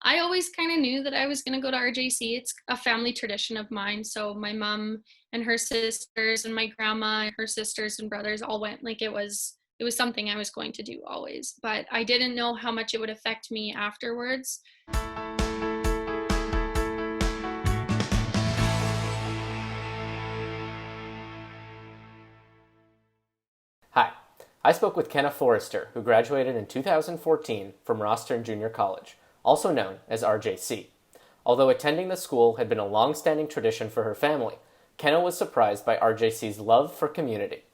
I always kind of knew that I was going to go to RJC. It's a family tradition of mine. So my mom and her sisters and my grandma and her sisters and brothers all went. Like it was something I was going to do always, but I didn't know how much it would affect me afterwards. Hi, I spoke with Kenna Forrester, who graduated in 2014 from Rosthern Junior College, also known as RJC. Although attending the school had been a long-standing tradition for her family, Kenna was surprised by RJC's love for community.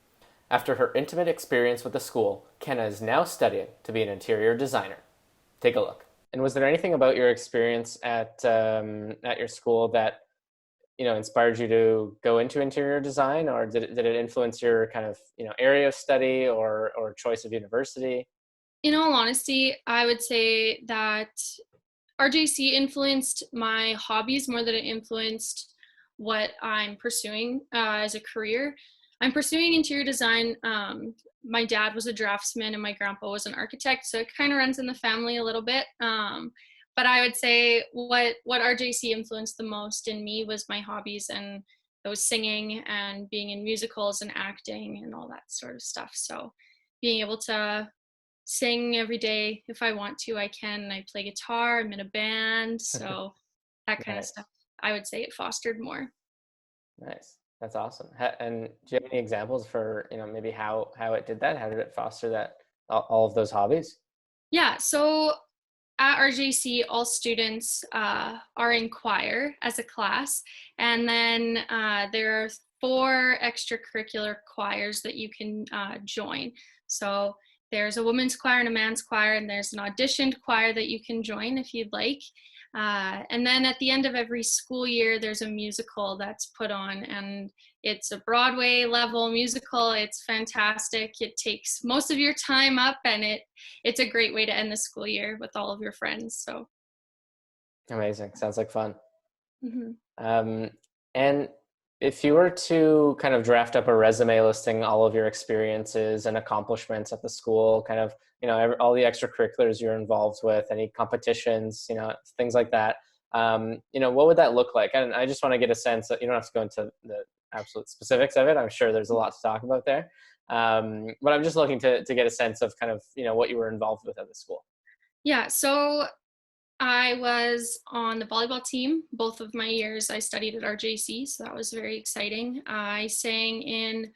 After her intimate experience with the school, Kenna is now studying to be an interior designer. Take a look. And was there anything about your experience at your school that inspired you to go into interior design, or did it influence your kind of area of study or choice of university? In all honesty, I would say that RJC influenced my hobbies more than it influenced what I'm pursuing as a career. I'm pursuing interior design. My dad was a draftsman and my grandpa was an architect, so it kind of runs in the family a little bit. But I would say what RJC influenced the most in me was my hobbies, and those singing and being in musicals and acting and all that sort of stuff. So being able to sing every day if I want to, I can. I play guitar, I'm in a band, so that kind of Nice, stuff. I would say it fostered more. nice. That's awesome. And do you have any examples for maybe how it did that? How did it foster that all of those hobbies? Yeah, so at RJC, all students are in choir as a class, and then there are four extracurricular choirs that you can join. So there's a women's choir and a man's choir, and there's an auditioned choir that you can join if you'd like. And then at the end of every school year, there's a musical that's put on, and it's a Broadway level musical. It's fantastic. It takes most of your time up, and it's a great way to end the school year with all of your friends. So, Amazing. Sounds like fun. mhm. Um, and if you were to kind of draft up a resume listing all of your experiences and accomplishments at the school, kind of, all the extracurriculars you're involved with, any competitions, things like that, what would that look like? And I just want to get a sense that you don't have to go into the absolute specifics of it. I'm sure there's a lot to talk about there. But I'm just looking to get a sense of kind of, what you were involved with at the school. Yeah, so I was on the volleyball team both of my years. I studied at RJC, so that was very exciting. I sang in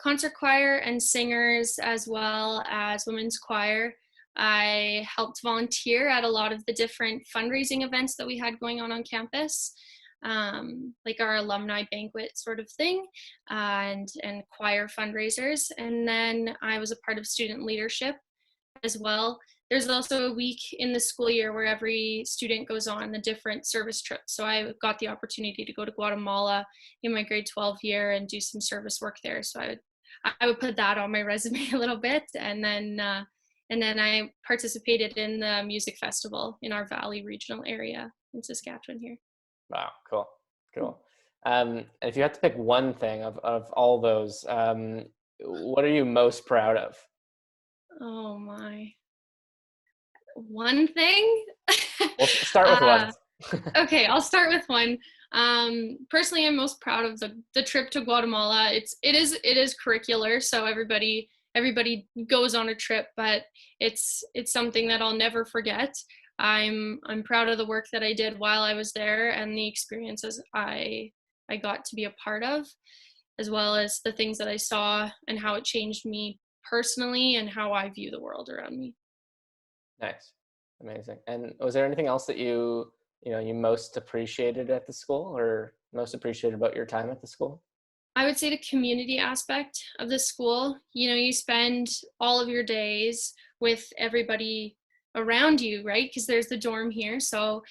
concert choir and singers as well as women's choir. I helped volunteer at a lot of the different fundraising events that we had going on campus, like our alumni banquet sort of thing, and choir fundraisers. And then I was a part of student leadership as well. There's also a week in the school year where every student goes on a different service trip. So I got the opportunity to go to Guatemala in my grade 12 year and do some service work there. So I would put that on my resume a little bit, and then I participated in the music festival in our Valley regional area in Saskatchewan here. Wow, cool, cool. And if you had to pick one thing of all those, what are you most proud of? Oh my. One thing? We'll start with one. uh, Okay, I'll start with one. Personally, I'm most proud of the trip to Guatemala. It is curricular, so everybody goes on a trip, but it's something that I'll never forget. I'm proud of the work that I did while I was there and the experiences I got to be a part of, as well as the things that I saw and how it changed me personally and how I view the world around me. Nice, amazing. And was there anything else that you most appreciated at the school, or most appreciated about your time at the school? I would say the community aspect of the school. You spend all of your days with everybody around you, right? Because there's the dorm here. So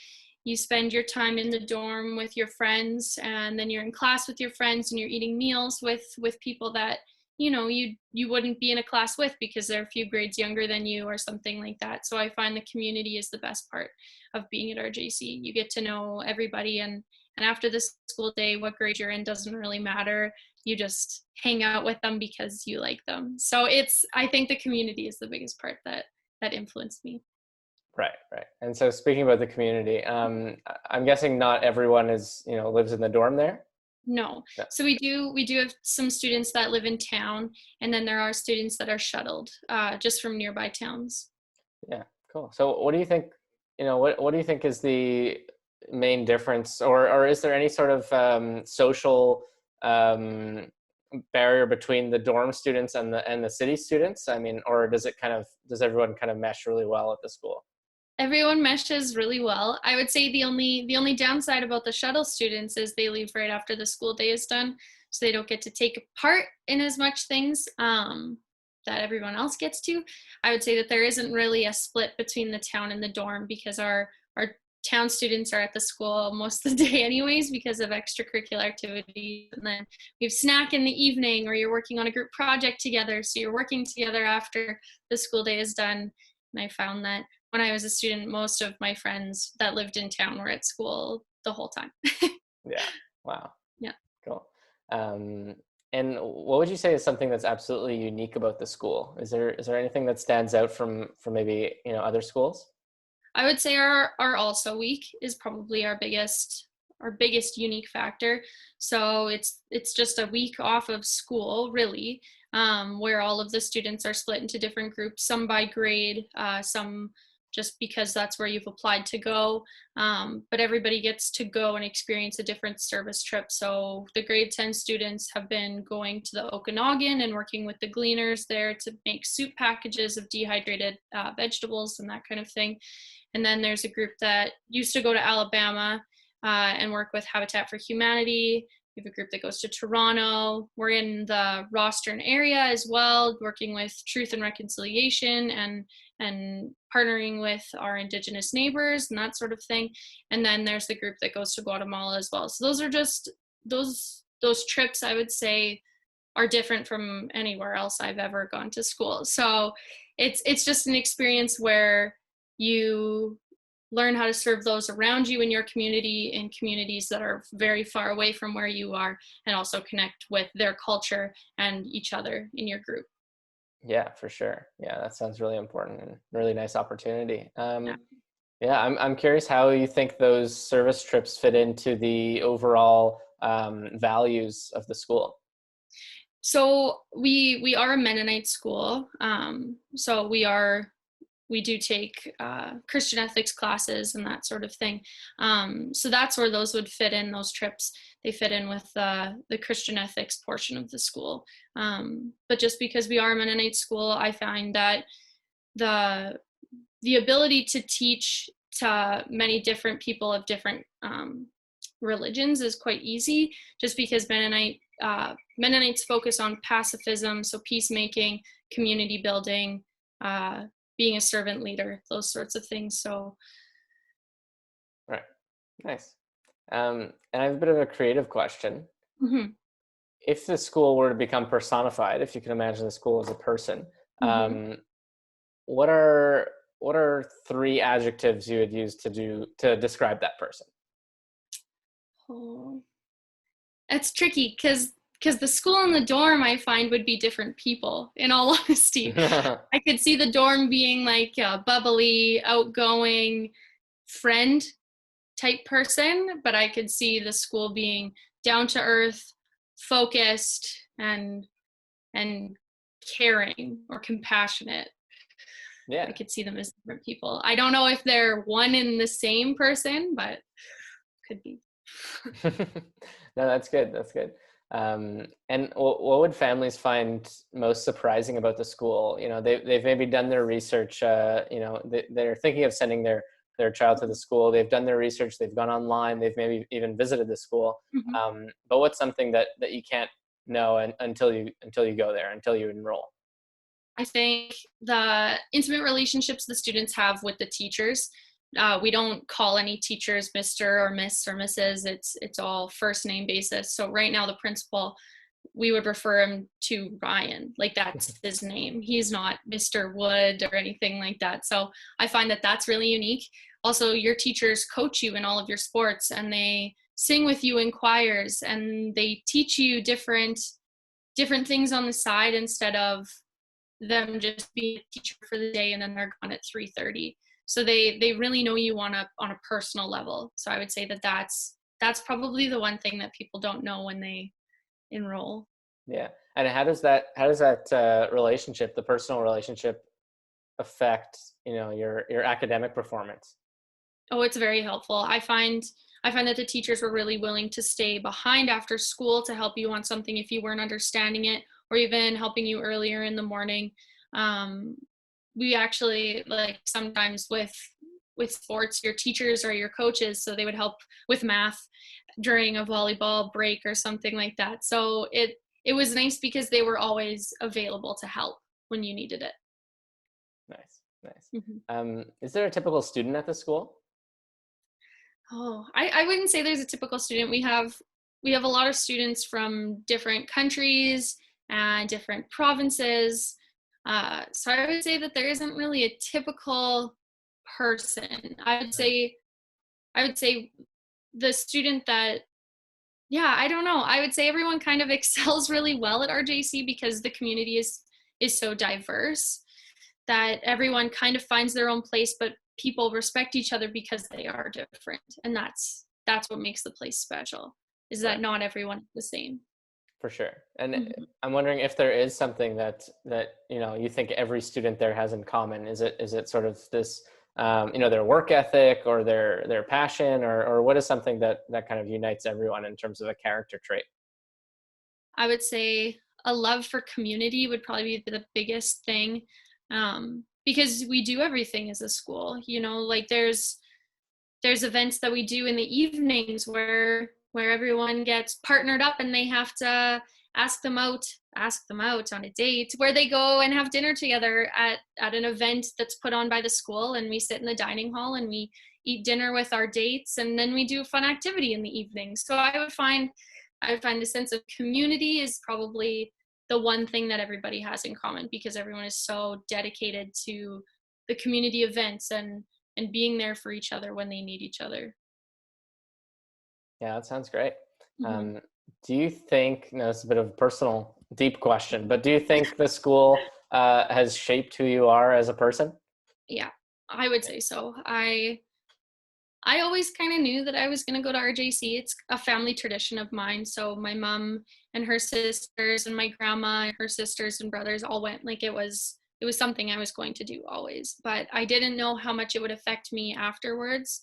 you spend your time in the dorm with your friends, and then you're in class with your friends, and you're eating meals with people that you wouldn't be in a class with because they're a few grades younger than you or something like that. So I find the community is the best part of being at RJC. You get to know everybody, and after the school day, what grade you're in doesn't really matter. You just hang out with them because you like them. So I think the community is the biggest part that influenced me. Right, right. And so speaking about the community, I'm guessing not everyone is, lives in the dorm there? No. Yeah. So we do have some students that live in town, and then there are students that are shuttled just from nearby towns. Yeah, cool. So what do you think, what do you think is the main difference, or is there any sort of social um, barrier between the dorm students and the city students? I mean, or does everyone kind of mesh really well at the school? Everyone meshes really well. I would say the only downside about the shuttle students is they leave right after the school day is done, so they don't get to take part in as much things that everyone else gets to. I would say that there isn't really a split between the town and the dorm because our town students are at the school most of the day anyways because of extracurricular activities, and then we have snack in the evening, or you're working on a group project together, so you're working together after the school day is done. And I found that when I was a student, most of my friends that lived in town were at school the whole time. Yeah. Wow. Yeah. Cool. Um, and what would you say is something that's absolutely unique about the school? Is there anything that stands out from maybe other schools? I would say our also week is probably our biggest unique factor. So it's just a week off of school, really, where all of the students are split into different groups, some by grade, some just because that's where you've applied to go. But everybody gets to go and experience a different service trip. So the grade 10 students have been going to the Okanagan and working with the gleaners there to make soup packages of dehydrated vegetables and that kind of thing. And then there's a group that used to go to Alabama and work with Habitat for Humanity. We have a group that goes to Toronto. We're in the Rosthern area as well, working with Truth and Reconciliation and partnering with our Indigenous neighbors and that sort of thing. And then there's the group that goes to Guatemala as well. So those are just those trips, I would say, are different from anywhere else I've ever gone to school. So it's just an experience where you learn how to serve those around you in your community, in communities that are very far away from where you are, and also connect with their culture and each other in your group. Yeah, for sure. Yeah, that sounds really important and really nice opportunity. Yeah. Yeah, I'm curious how you think those service trips fit into the overall values of the school. So we are a Mennonite school. So we do take Christian ethics classes and that sort of thing. So that's where those would fit in. Those trips, they fit in with the Christian ethics portion of the school. But just because we are a Mennonite school, I find that the the ability to teach to many different people of different religions is quite easy, just because Mennonites focus on pacifism, so peacemaking, community building, uh, being a servant leader, those sorts of things. So Right. Nice. And I have a bit of a creative question. mhm, If the school were to become personified, if you can imagine the school as a person, mhm. um, what are what are three adjectives you would use to describe that person? Oh, it's tricky because the school and the dorm I find would be different people. In all honesty, I could see the dorm being like a bubbly, outgoing friend type person, but I could see the school being down to earth, focused, and caring or compassionate. I Yeah. could see them as different people. I don't know if they're one and the same person, but could be. No, that's good. That's good. And what would families find most surprising about the school? They've maybe done their research. They're thinking of sending their child to the school. They've done their research. They've gone online. They've maybe even visited the school. Mhm. But what's something that you can't know until you go there, until you enroll? I think the intimate relationships the students have with the teachers. We don't call any teachers Mr. or Miss or Mrs. It's all first name basis. So right now the principal, we would refer him to Ryan, like that's his name. He's not Mr. Wood or anything like that. So I find that that's really unique. Also, your teachers coach you in all of your sports, and they sing with you in choirs, and they teach you different things on the side instead of them just being a teacher for the day and then they're gone at 3:30. So they really know you on a personal level. So I would say that that's probably the one thing that people don't know when they enroll. Yeah. And how does that relationship, the personal relationship, affect, you know, your academic performance? Oh, it's very helpful. I find that the teachers were really willing to stay behind after school to help you on something if you weren't understanding it, or even helping you earlier in the morning. Um, we actually, like, sometimes with sports, your teachers or your coaches, so they would help with math during a volleyball break or something like that. So it was nice because they were always available to help when you needed it. Nice, nice. Mhm. Is there a typical student at the school? Oh, I wouldn't say there's a typical student. We have a lot of students from different countries and different provinces. So I would say that there isn't really a typical person. I would say the student that, yeah, I don't know. I would say everyone kind of excels really well at RJC because the community is so diverse that everyone kind of finds their own place, but people respect each other because they are different, and that's what makes the place special. Is that Right. not everyone is the same? For sure. And Mhm. I'm wondering if there is something that you know you think every student there has in common. Is it sort of this you know, their work ethic or their passion, or what is something that kind of unites everyone in terms of a character trait? I would say a love for community would probably be the biggest thing, because we do everything as a school. Like there's events that we do in the evenings where everyone gets partnered up and they have to ask them out on a date where they go and have dinner together at an event that's put on by the school, and we sit in the dining hall and we eat dinner with our dates, and then we do a fun activity in the evening. So I would find a sense of community is probably the one thing that everybody has in common, because everyone is so dedicated to the community events and being there for each other when they need each other. Yeah, that sounds great. Hmm. Um, do you think, you know, it's a bit of a personal, deep question, but do you think the school has shaped who you are as a person? Yeah, I would Yeah. say so. I always kind of knew that I was going to go to RJC. It's a family tradition of mine. So my mom and her sisters and my grandma and her sisters and brothers all went. Like it was something I was going to do always. But I didn't know how much it would affect me afterwards.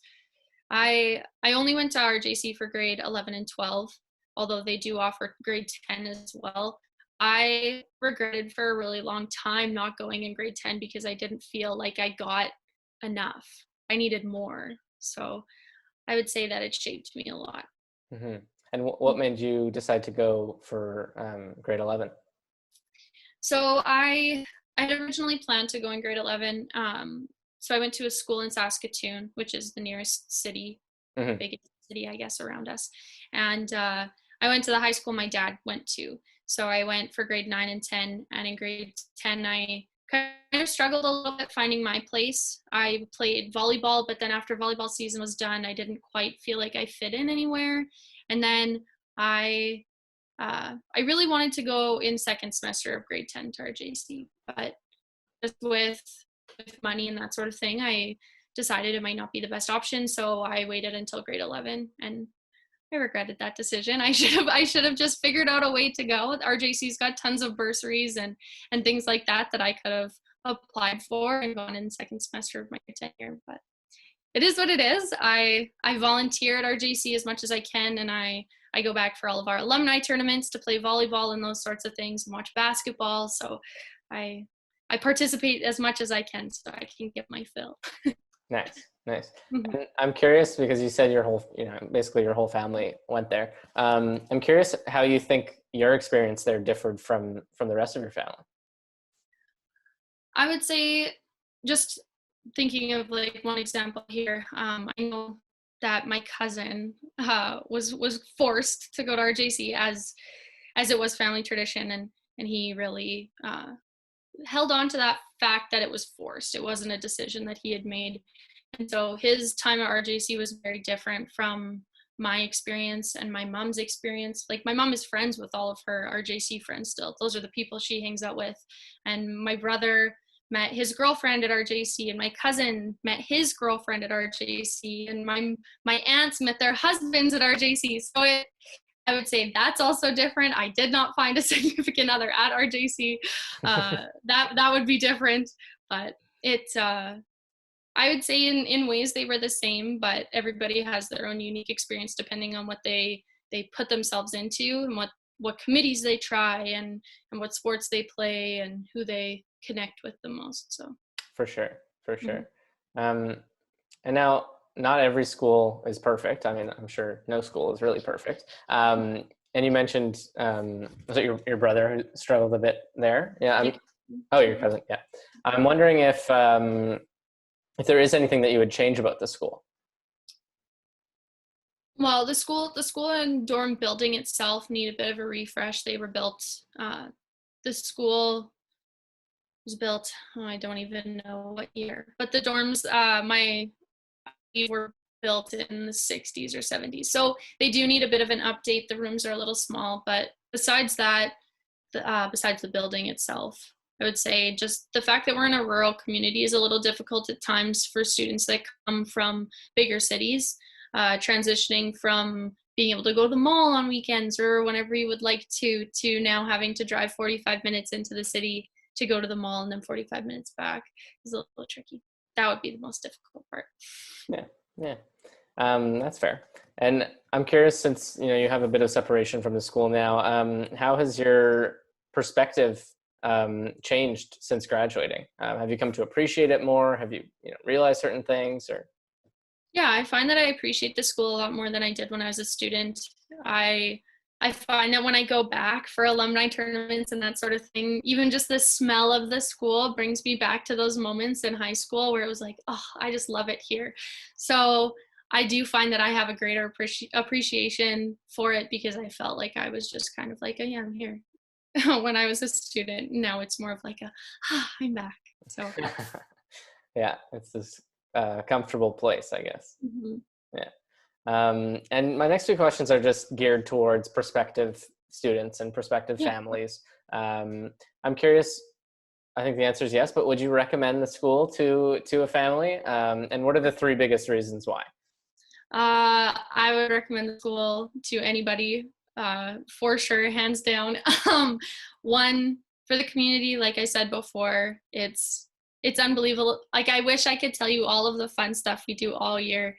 I only went to RJC for grade 11 and 12, although they do offer grade 10 as well. I regretted for a really long time not going in grade 10 because I didn't feel like I got enough. I needed more. So I would say that it shaped me a lot. Hmm. And what made you decide to go for grade 11? So I had originally planned to go in grade 11. So I went to a school in Saskatoon, which is the nearest city, Hmm. biggest city, I guess, around us. And I went to the high school my dad went to. So I went for grade 9 and 10. And in grade 10, I kind of struggled a little bit finding my place. I played volleyball, but then after volleyball season was done, I didn't quite feel like I fit in anywhere. And then I I really wanted to go in second semester of grade 10 to RJC, but just with money and that sort of thing, I decided it might not be the best option. So I waited until grade 11, and I regretted that decision. I should have just figured out a way to go. RJC's got tons of bursaries and things like that I could have applied for and gone in second semester of my tenure. But it is what it is. I volunteer at RJC as much as I can, and I go back for all of our alumni tournaments to play volleyball and those sorts of things and watch basketball. So I I participate as much as I can so I can get my fill. Nice, nice. Mhm. And I'm curious because you said your whole, you know, basically your whole family went there. I'm curious how you think your experience there differed from the rest of your family. I would say, just thinking of like one example here, I know that my cousin was forced to go to RJC as it was family tradition, and he really held on to that fact that it was forced. It wasn't a decision that he had made. And so his time at RJC was very different from my experience and my mom's experience. Like, my mom is friends with all of her RJC friends still. Those are the people she hangs out with. And my brother met his girlfriend at RJC, and my cousin met his girlfriend at RJC, and my aunts met their husbands at RJC. So I would say that's also different. I did not find a significant other at RJC. That would be different, but I would say in ways they were the same, but everybody has their own unique experience depending on what they put themselves into, and what committees they try, and what sports they play, and who they connect with the most. So For sure, for sure. And now, not every school is perfect. I mean, I'm sure no school is really perfect. And you mentioned, was it your brother who struggled a bit there? Yeah. Oh, your cousin. Yeah. I'm wondering if there is anything that you would change about the school. well, the school and dorm building itself need a bit of a refresh. They were built. The school was built. Oh, I don't even know what year, but the dorms, were built in the 60s or 70s. So they do need a bit of an update. The rooms are a little small, but besides that, besides the building itself, I would say just the fact that we're in a rural community is a little difficult at times for students that come from bigger cities, transitioning from being able to go to the mall on weekends or whenever you would like to now having to drive 45 minutes into the city to go to the mall and then 45 minutes back is a little tricky. That would be the most difficult part. Yeah, yeah. That's fair. And I'm curious, since you have a bit of separation from the school now, how has your perspective changed since graduating? Have you come to appreciate it more? Have you realized certain things? Or Yeah, I find that I appreciate the school a lot more than I did when I was a student. I I find that when I go back for alumni tournaments and that sort of thing, even just the smell of the school brings me back to those moments in high school where it was like, oh, I just love it here. So I do find that I have a greater appreciation for it because I felt like I was just kind of like, oh, yeah, I'm here when I was a student. Now it's more of like I'm back. So yeah, it's this comfortable place, I guess. mhm. Yeah. And my next two questions are just geared towards prospective students and prospective Yeah. families. I'm curious, I think the answer is yes, but would you recommend the school to a family? And what are the three biggest reasons why? I would recommend the school to anybody, for sure, hands down. One, for the community, like I said before, it's unbelievable. Like I wish I could tell you all of the fun stuff we do all year.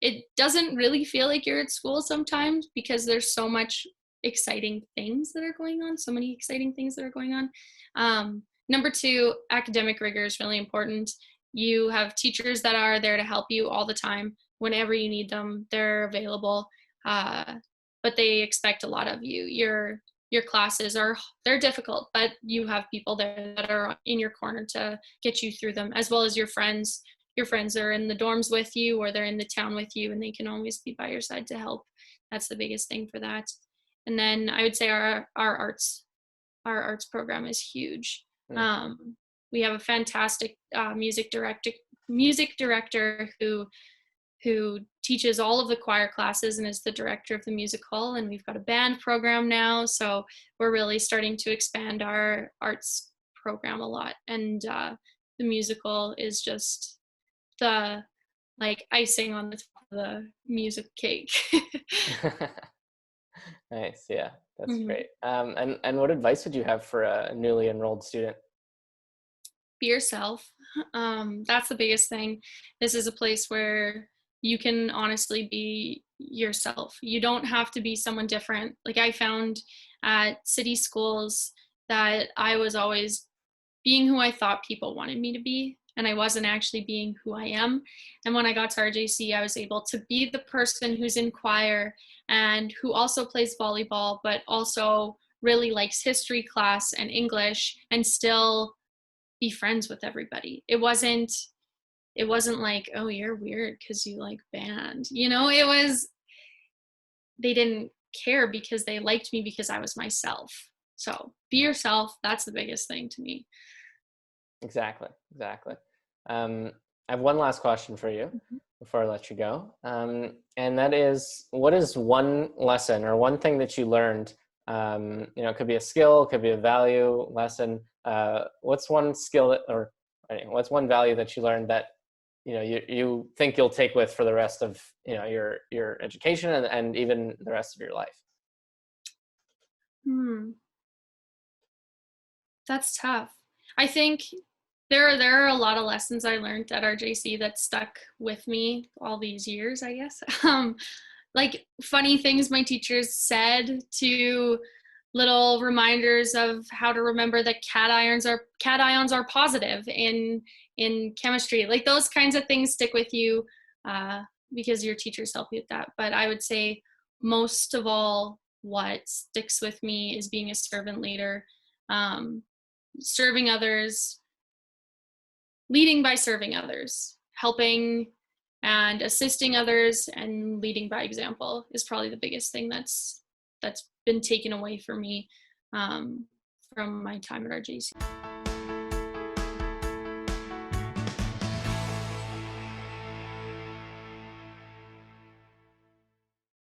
It doesn't really feel like you're at school sometimes because there's so much exciting things that are going on, so many exciting things that are going on. Number two, academic rigor is really important. You have teachers that are there to help you all the time whenever you need them. They're available, but they expect a lot of you. Your classes they're difficult, but you have people there that are in your corner to get you through them, as well as your friends. Your friends are in the dorms with you, or they're in the town with you, and they can always be by your side to help. That's the biggest thing for that. And then I would say our arts program is huge. Mm. We have a fantastic music director who teaches all of the choir classes and is the director of the music hall. And we've got a band program now, so we're really starting to expand our arts program a lot. And the musical is just the icing on the top of the music cake. Nice, yeah, that's Mhm. great. And what advice would you have for a newly enrolled student? Be yourself. That's the biggest thing. This is a place where you can honestly be yourself. You don't have to be someone different. Like I found at city schools that I was always being who I thought people wanted me to be, and I wasn't actually being who I am. And when I got to RJC, I was able to be the person who's in choir and who also plays volleyball, but also really likes history class and English, and still be friends with everybody. It wasn't like, oh, you're weird because you like band. It was, they didn't care because they liked me because I was myself. So be yourself. That's the biggest thing to me. Exactly, exactly. I have one last question for you before I let you go. And that is, what is one lesson or one thing that you learned It could be a skill, it could be a value, lesson. What's one skill what's one value that you learned that you think you'll take with for the rest of your education and even the rest of your life? Hmm, that's tough. I think there are a lot of lessons I learned at RJC that stuck with me all these years, I guess. Like funny things my teachers said, to little reminders of how to remember that cations are positive in chemistry. Like those kinds of things stick with you because your teachers help you with that. But I would say most of all, what sticks with me is being a servant leader, um, serving others, leading by serving others, helping and assisting others, and leading by example is probably the biggest thing that's been taken away from me from my time at RJC.